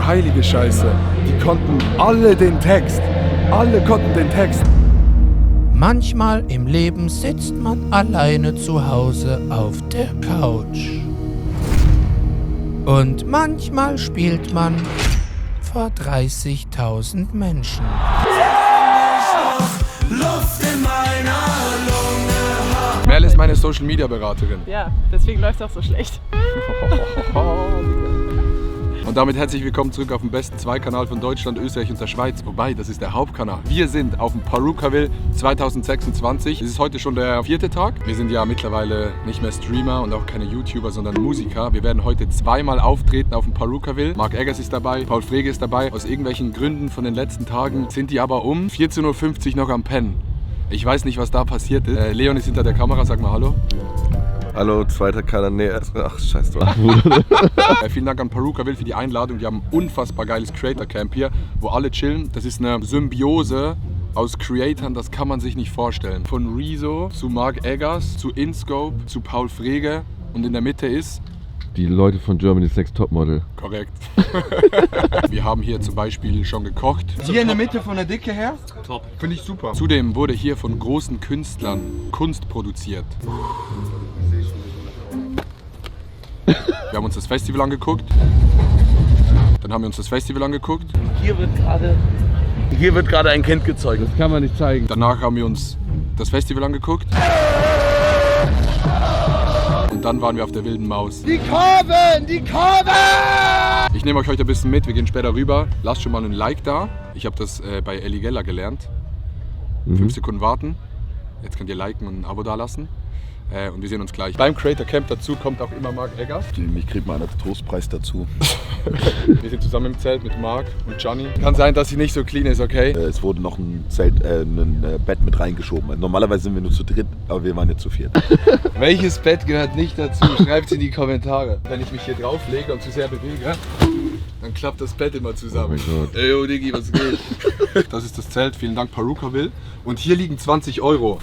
du heilige Scheiße. Die konnten alle den Text. Alle konnten den Text. Manchmal im Leben sitzt man alleine zu Hause auf der Couch. Und manchmal spielt man vor 30.000 Menschen. Luft in meiner Lunge. Merle ist meine Social Media Beraterin. Ja, deswegen läuft es auch so schlecht. Und damit herzlich willkommen zurück auf dem besten Zweikanal von Deutschland, Österreich und der Schweiz. Wobei, das ist der Hauptkanal. Wir sind auf dem Perukaville 2026. Es ist heute schon der 4. Tag. Wir sind ja mittlerweile nicht mehr Streamer und auch keine YouTuber, sondern Musiker. Wir werden heute zweimal auftreten auf dem Perukaville. Mark Eggers ist dabei, Paul Frege ist dabei. Aus irgendwelchen Gründen von den letzten Tagen sind die aber um 14.50 Uhr noch am Pennen. Ich weiß nicht, was da passiert ist. Leon ist hinter der Kamera, sag mal Hallo. Hallo, zweiter Kanal. Nee, ach, scheiß drauf. Vielen Dank an Perukaville für die Einladung. Die haben ein unfassbar geiles Creator Camp hier, wo alle chillen. Das ist eine Symbiose aus Creatoren, das kann man sich nicht vorstellen. Von Rezo zu Mark Eggers, zu InScope, zu Paul Frege und in der Mitte ist... Die Leute von Germany's Next Topmodel. Korrekt. Wir haben hier zum Beispiel schon gekocht. Hier in der Mitte von der Dicke her? Top. Finde ich super. Zudem wurde hier von großen Künstlern Kunst produziert. Wir haben uns das Festival angeguckt. Dann haben wir uns das Festival angeguckt. Hier wird gerade ein Kind gezeugt. Das kann man nicht zeigen. Danach haben wir uns das Festival angeguckt. Und dann waren wir auf der Wilden Maus. Die Kurven! Die Kurven! Ich nehme euch heute ein bisschen mit, wir gehen später rüber. Lasst schon mal ein Like da. Ich habe das bei Ellie Geller gelernt. 5 Sekunden warten. Jetzt könnt ihr liken und ein Abo da lassen. Und wir sehen uns gleich. Beim Creator Camp dazu kommt auch immer Mark Eggers. Ich kriege mal einen Trostpreis dazu. Wir sind zusammen im Zelt mit Mark und Gianni. Kann sein, dass sie nicht so clean ist, okay? Es wurde noch ein Bett mit reingeschoben. Normalerweise sind wir nur zu dritt, aber wir waren jetzt zu viert. Welches Bett gehört nicht dazu? Schreibt es in die Kommentare. Wenn ich mich hier drauflege und zu sehr bewege, dann klappt das Bett immer zusammen. Oh mein Gott. Ey, yo, Diggi, was geht? Das ist das Zelt. Vielen Dank, Perukaville. Und hier liegen 20 Euro.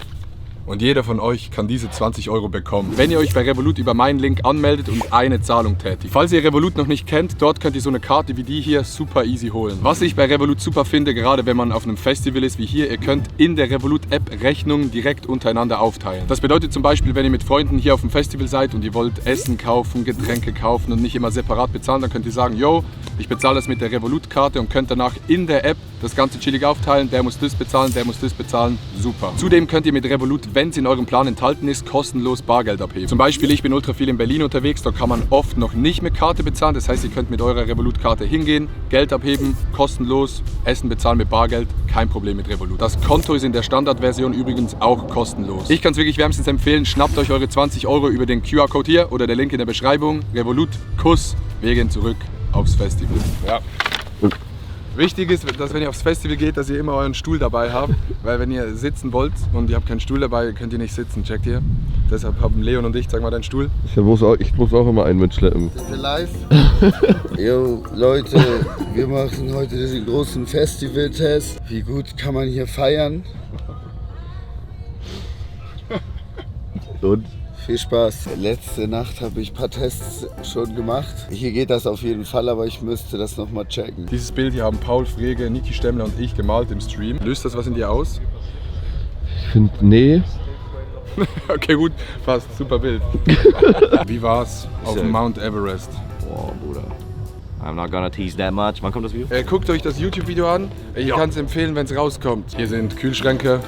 Und jeder von euch kann diese 20 Euro bekommen, wenn ihr euch bei Revolut über meinen Link anmeldet und eine Zahlung tätigt. Falls ihr Revolut noch nicht kennt, dort könnt ihr so eine Karte wie die hier super easy holen. Was ich bei Revolut super finde, gerade wenn man auf einem Festival ist wie hier, ihr könnt in der Revolut-App Rechnungen direkt untereinander aufteilen. Das bedeutet zum Beispiel, wenn ihr mit Freunden hier auf dem Festival seid und ihr wollt Essen kaufen, Getränke kaufen und nicht immer separat bezahlen, dann könnt ihr sagen, yo, ich bezahle das mit der Revolut-Karte und könnt danach in der App das Ganze chillig aufteilen. Der muss das bezahlen, der muss das bezahlen. Super. Zudem könnt ihr mit Revolut, wenn es in eurem Plan enthalten ist, kostenlos Bargeld abheben. Zum Beispiel, ich bin ultra viel in Berlin unterwegs, da kann man oft noch nicht mit Karte bezahlen. Das heißt, ihr könnt mit eurer Revolut-Karte hingehen, Geld abheben, kostenlos, Essen bezahlen mit Bargeld, kein Problem mit Revolut. Das Konto ist in der Standardversion übrigens auch kostenlos. Ich kann es wirklich wärmstens empfehlen, schnappt euch eure 20 Euro über den QR-Code hier oder der Link in der Beschreibung. Revolut, Kuss, wir gehen zurück aufs Festival. Ja. Wichtig ist, dass wenn ihr aufs Festival geht, dass ihr immer euren Stuhl dabei habt, weil wenn ihr sitzen wollt und ihr habt keinen Stuhl dabei, könnt ihr nicht sitzen, checkt ihr? Deshalb haben Leon und ich, sag mal deinen Stuhl. Ich muss auch immer einen mitschleppen. Sind wir live? Jo, Leute, wir machen heute den großen Festivaltest. Wie gut kann man hier feiern? Und? Viel Spaß. Letzte Nacht habe ich ein paar Tests schon gemacht. Hier geht das auf jeden Fall, aber ich müsste das nochmal checken. Dieses Bild hier haben Paul Frege, Niki Stemmler und ich gemalt im Stream. Löst das was in dir aus? Ich finde, nee. Okay, gut, passt. Super Bild. Wie war's auf dem Mount Everest? Boah, Bruder. I'm not gonna tease that much. Wann kommt das Video? Guckt euch das YouTube-Video an. Ich kann es empfehlen, wenn es rauskommt. Hier sind Kühlschränke.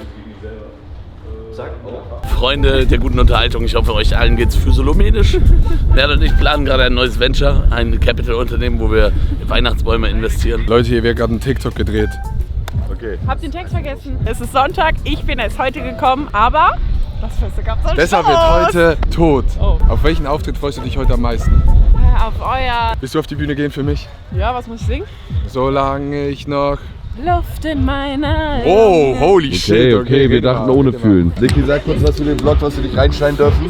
Freunde der guten Unterhaltung, ich hoffe, euch allen geht's physiologisch. Werdet und ich planen gerade ein neues Venture, ein Capital-Unternehmen, wo wir in Weihnachtsbäume investieren. Leute, hier wird gerade ein TikTok gedreht. Okay. Hab den Text vergessen. Es ist Sonntag, ich bin erst heute gekommen, aber das Feste gab's so Besser wird heute tot. Oh. Auf welchen Auftritt freust du dich heute am meisten? Auf euer... Willst du auf die Bühne gehen für mich? Ja, was muss ich singen? Solange ich noch... Luft in meiner... Oh, holy shit. Okay, wir dachten ohne fühlen. Niki, sag kurz was zu dem Vlog, was du dich reinschneiden dürfen.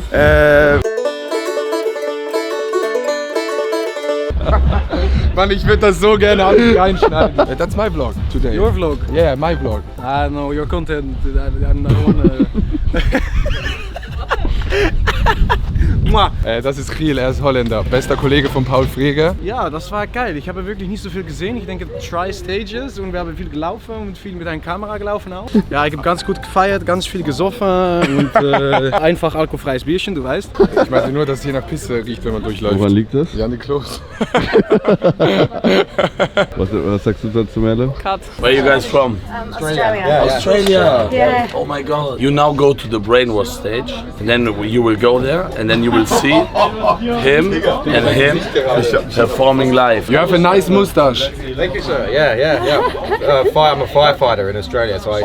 Mann, ich würde das so gerne alles reinschneiden. That's my vlog today. Your vlog? Yeah, my vlog. I know your content. I don't wanna... Das ist Giel, er ist Holländer. Bester Kollege von Paul Frege. Ja, das war geil. Ich habe wirklich nicht so viel gesehen. Ich denke 3 Stages und wir haben viel gelaufen und viel mit einer Kamera gelaufen auch. Ja, ich habe ganz gut gefeiert, ganz viel gesoffen und einfach alkoholfreies Bierchen, du weißt. Ich meinte nur, dass es hier nach Pisse riecht, wenn man durchläuft. Woran liegt das? Ja, an die Klos. Was sagst du dazu, Merle? Cut. Where are you guys from? Australia. Australia. Yeah. Oh my God. You now go to the brainwash stage, and then you will go there, and then you will see him and him performing live. You have a nice mustache. Thank you, sir. Yeah. I'm a firefighter in Australia, so I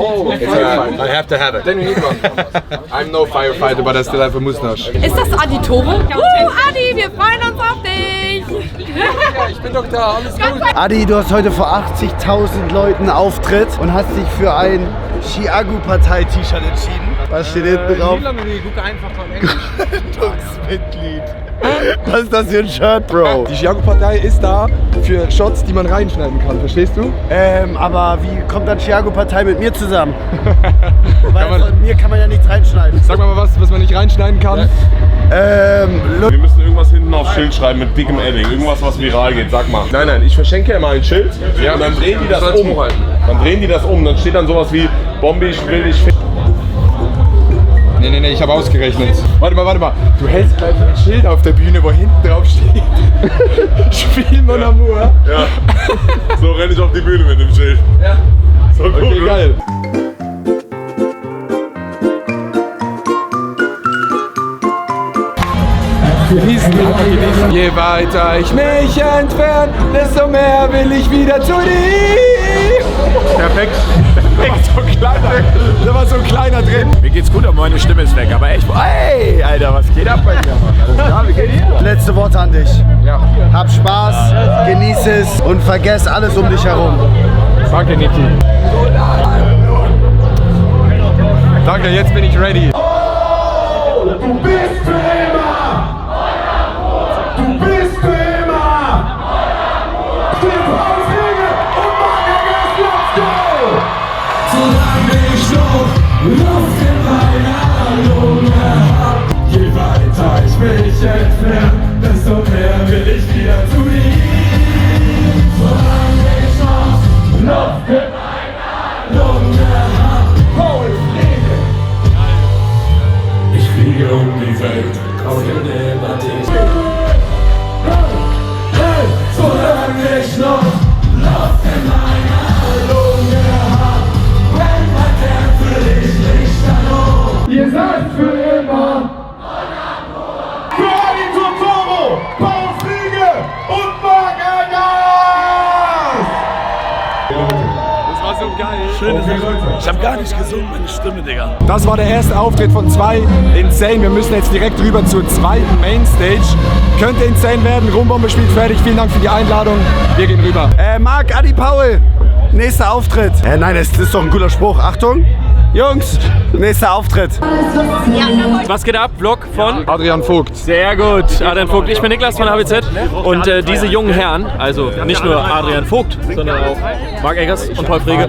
have to have it. Then you need one. I'm no firefighter, but I still have a mustache. Ist das Adi Tore? Adi, wir freuen uns auf dich! Ja, ich bin doch da, alles gut. Adi, du hast heute vor 80.000 Leuten Auftritt und hast dich für ein Chiago-Partei-T-Shirt entschieden. Was steht hinten drauf? Mitglied. Was ist das für ein Shirt, Bro? Die Chiago-Partei ist da für Shots, die man reinschneiden kann, verstehst du? Aber wie kommt dann Chiago-Partei mit mir zusammen? Weil von mir kann man ja nichts reinschneiden. Sag mal was man nicht reinschneiden kann. Wir müssen irgendwas hinten aufs Schild schreiben mit dickem Edding. Irgendwas, was viral geht. Sag mal. Nein, ich verschenke ja mal ein Schild. Ja, und dann drehen die das um. Dann steht dann sowas wie Bombi, ich will dich ficken. Nee, ich habe ausgerechnet. Warte mal. Du hältst gleich ein Schild auf der Bühne, wo hinten drauf steht. Spiel Mon Amour. Ja. So renne ich auf die Bühne mit dem Schild. Ja. So cool, okay, geil. Genießen. Je weiter ich mich entferne, desto mehr will ich wieder zu dir. Perfekt. Da war so ein kleiner drin. Mir geht's gut, aber meine Stimme ist weg. Aber echt, ey, Alter, was geht ab bei dir, Mann? Ja, wie geht's dir? Letzte Worte an dich. Ja. Hab Spaß, genieß es und vergess alles um dich herum. Danke, Niki. Danke, jetzt bin ich ready. Du bist für immer! Du bist für immer! Steh Paul Frege und Mann, let's go! Solange ich noch Luft in meiner Lunge hab, je weiter ich mich entferne, desto mehr will ich wieder zu dir. Solange ich noch Luft in meiner Lunge hab, Paul Frege. Ich fliege um die Welt, kaufe immer dich. Hey, solange ich noch Luft in meiner Lunge hab, brennt mein Kern für dich Lichterloh. Ihr seid für immer für Adi Totoro, Paul Frege und Marc Eggers! Das war so geil. Schön, ich hab gar nicht gesungen, meine Stimme, Digga. Das war der erste Auftritt von 2. Insane. Wir müssen jetzt direkt rüber zur zweiten Mainstage. Könnte insane werden. Rumbombe spielt fertig. Vielen Dank für die Einladung. Wir gehen rüber. Marc, Adi, Paul, nächster Auftritt. Nein, das ist doch ein cooler Spruch. Achtung, Jungs, nächster Auftritt. Was geht ab? Vlog von Adrian Vogt. Sehr gut, Adrian Vogt. Ich bin Niklas von HBZ und diese jungen Herren, also nicht nur Adrian Vogt, sondern auch Marc Eggers und Paul Frege,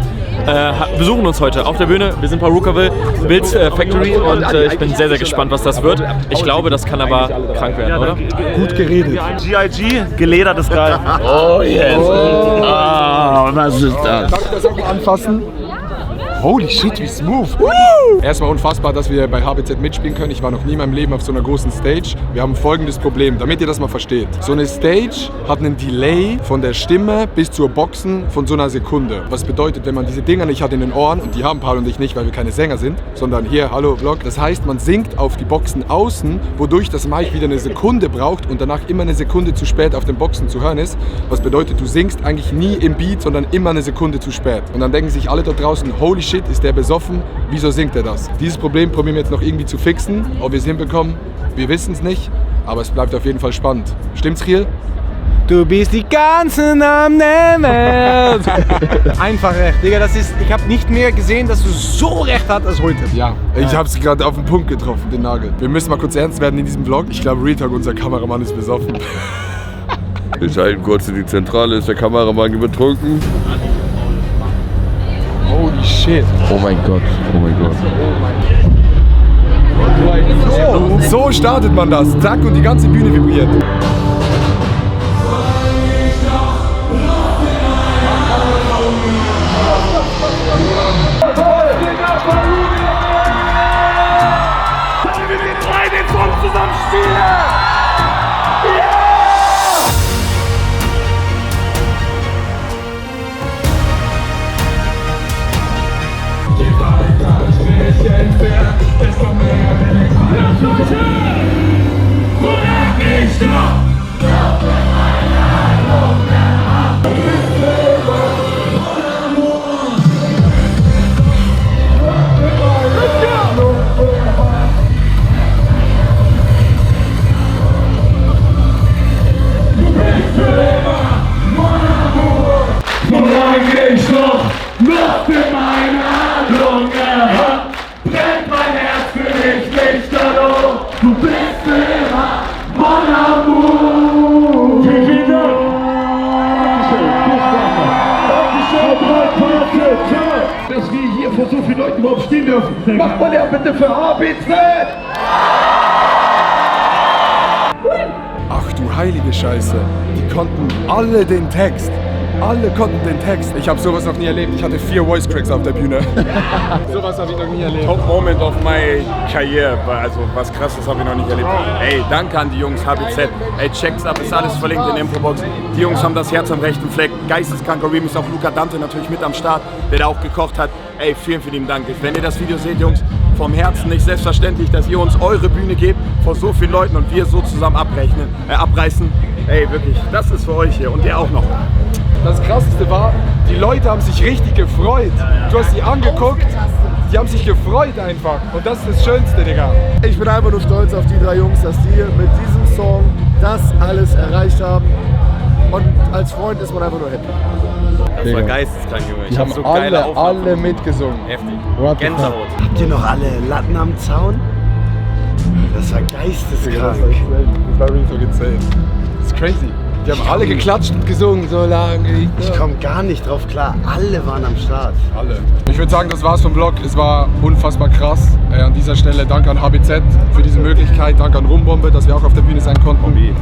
besuchen uns heute auf der Bühne. Wir sind Parukaville, Bills Factory und ich bin sehr, sehr gespannt, was das wird. Ich glaube, das kann aber krank werden, oder? Gut geredet. GIG, geledertes Geil. Oh yes. Ah, was ist das? Darf ich das auch mal anfassen? Holy shit, wie smooth! Erstmal unfassbar, dass wir bei HBZ mitspielen können. Ich war noch nie in meinem Leben auf so einer großen Stage. Wir haben folgendes Problem, damit ihr das mal versteht. So eine Stage hat einen Delay von der Stimme bis zur Boxen von so einer Sekunde. Was bedeutet, wenn man diese Dinger nicht hat in den Ohren, und die haben Paul und ich nicht, weil wir keine Sänger sind, sondern hier, hallo Vlog. Das heißt, man singt auf die Boxen außen, wodurch das Mic wieder eine Sekunde braucht und danach immer eine Sekunde zu spät auf den Boxen zu hören ist. Was bedeutet, du singst eigentlich nie im Beat, sondern immer eine Sekunde zu spät. Und dann denken sich alle dort draußen, holy shit, ist der besoffen? Wieso singt er das? Dieses Problem probieren wir jetzt noch irgendwie zu fixen. Ob wir es hinbekommen, wir wissen es nicht. Aber es bleibt auf jeden Fall spannend. Stimmt's, Riel? Du bist die ganzen am Nehmen. Einfach recht, Digga. Ich habe nicht mehr gesehen, dass du so recht hast als heute. Ja, ich habe es gerade auf den Punkt getroffen, den Nagel. Wir müssen mal kurz ernst werden in diesem Vlog. Ich glaube, Real Talk, unser Kameramann, ist besoffen. Wir schalten kurz in die Zentrale, ist der Kameramann betrunken. Holy shit. Oh mein Gott, oh mein Gott. So startet man das. Zack, und die ganze Bühne vibriert. Dass wir hier vor so vielen Leuten überhaupt stehen dürfen. Macht mal ja bitte für HBZ! Ach du heilige Scheiße. Die konnten alle den Text. Alle konnten den Text. Ich habe sowas noch nie erlebt. Ich hatte 4 Voice Cracks auf der Bühne. Sowas habe ich noch nie erlebt. Top Moment of my Karriere. Also was krasses habe ich noch nicht erlebt. Ey, danke an die Jungs HBZ. Ey, check's ab, ist alles verlinkt in der Infobox. Die Jungs haben das Herz am rechten Fleck. Geisteskranker Remix, auch Luca Dante natürlich mit am Start, der da auch gekocht hat. Ey, vielen, vielen Dank. Wenn ihr das Video seht, Jungs, vom Herzen nicht selbstverständlich, dass ihr uns eure Bühne gebt vor so vielen Leuten und wir so zusammen abreißen. Ey, wirklich, das ist für euch hier und der auch noch. Das Krasseste war, die Leute haben sich richtig gefreut. Du hast die angeguckt, die haben sich gefreut einfach. Und das ist das Schönste, Digga. Ich bin einfach nur stolz auf die 3 Jungs, dass die mit diesem Song das alles erreicht haben. Und als Freund ist man einfach nur happy. Das war geisteskrank, Junge. Ich haben so geile Aufnahmen. alle mitgesungen. Heftig. Gänsehaut. Habt ihr noch alle Latten am Zaun? Das war geisteskrank. Das war really so gezählt. Das ist crazy. Die haben alle geklatscht und gesungen, so lange. Ich komme gar nicht drauf klar. Alle waren am Start. Alle. Ich würde sagen, das war's vom Vlog. Es war unfassbar krass. An dieser Stelle danke an HBZ für diese Möglichkeit. Danke an Rumbombe, dass wir auch auf der Bühne sein konnten.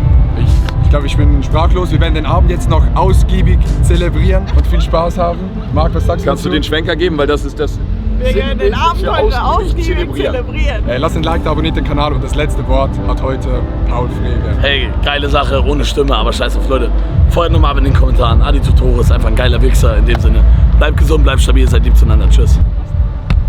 Ich glaube, ich bin sprachlos. Wir werden den Abend jetzt noch ausgiebig zelebrieren und viel Spaß haben. Marc, was sagst du? Kannst du den Schwenker geben, weil das ist das. Wir werden den Abend heute ausgiebig zelebrieren. Lasst ein Like da, abonniert den Kanal und das letzte Wort hat heute Paul Frege. Hey, geile Sache, ohne Stimme, aber scheiß auf Leute. Feuert nochmal ab in den Kommentaren. Adi Totoro ist einfach ein geiler Wichser in dem Sinne. Bleibt gesund, bleibt stabil, seid lieb zueinander. Tschüss.